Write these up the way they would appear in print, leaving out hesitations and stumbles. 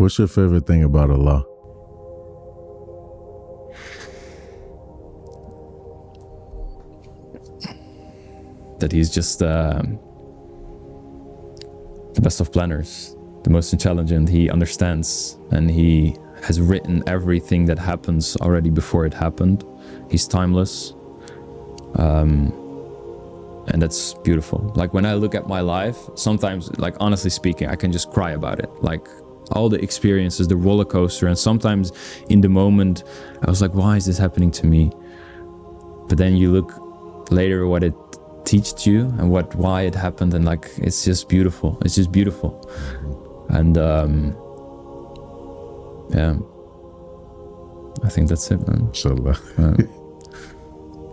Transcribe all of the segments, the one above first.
What's your favorite thing about Allah? That he's just the best of planners, the most intelligent. He understands, and he has written everything that happens already before it happened. He's timeless, and that's beautiful. Like when I look at my life, sometimes, like honestly speaking, I can just cry about it. Like all the experiences, the roller coaster, and sometimes in the moment I was like, why is this happening to me? But then you look later what it teached you and why it happened, and like it's just beautiful. It's just beautiful. And yeah, I think that's it, man. Inshallah.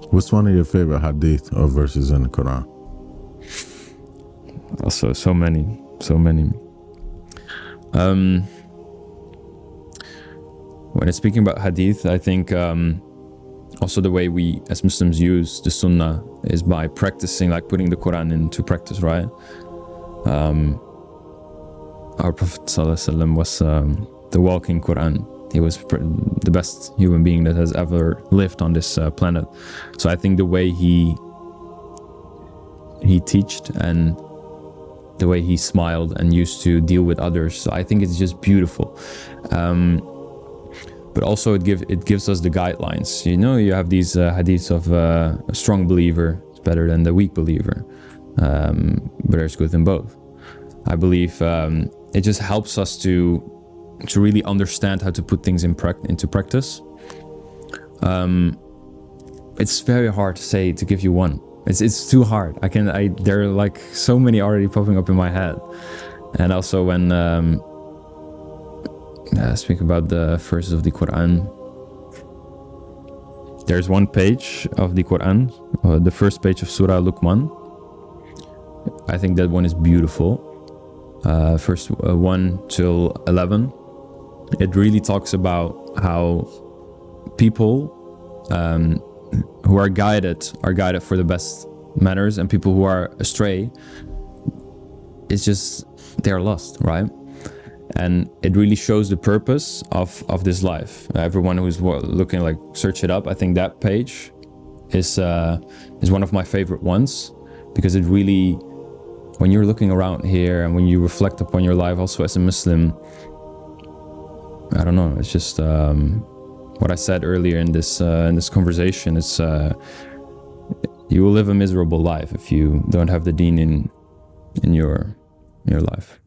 What's one of your favorite hadith or verses in the Quran? Also, so many. When it's speaking about hadith, I think also the way we as Muslims use the sunnah is by practicing, like putting the Quran into practice, right? Our Prophet ﷺ was the walking Quran. He was the best human being that has ever lived on this planet. So I think the way he teached and the way he smiled and used to deal with others, so I think it's just beautiful. But also it gives us the guidelines. You know, you have these hadiths of a strong believer is better than the weak believer, but there's good in both. I believe it just helps us to really understand how to put things into practice. It's very hard to say, to give you one. It's too hard. There are like so many already popping up in my head. And also when speak about the verses of the Quran, there's one page of the Quran, the first page of Surah Luqman. I think that one is beautiful. Verse 1 till 11. It really talks about how people who are guided for the best manners, and people who are astray, it's just they're lost, right? And it really shows the purpose of this life. Everyone who's looking, like, search it up. I think that page is one of my favorite ones, because it really, when you're looking around here and when you reflect upon your life also as a Muslim, I don't know, it's just what I said earlier in this conversation. It's you will live a miserable life if you don't have the deen in your life.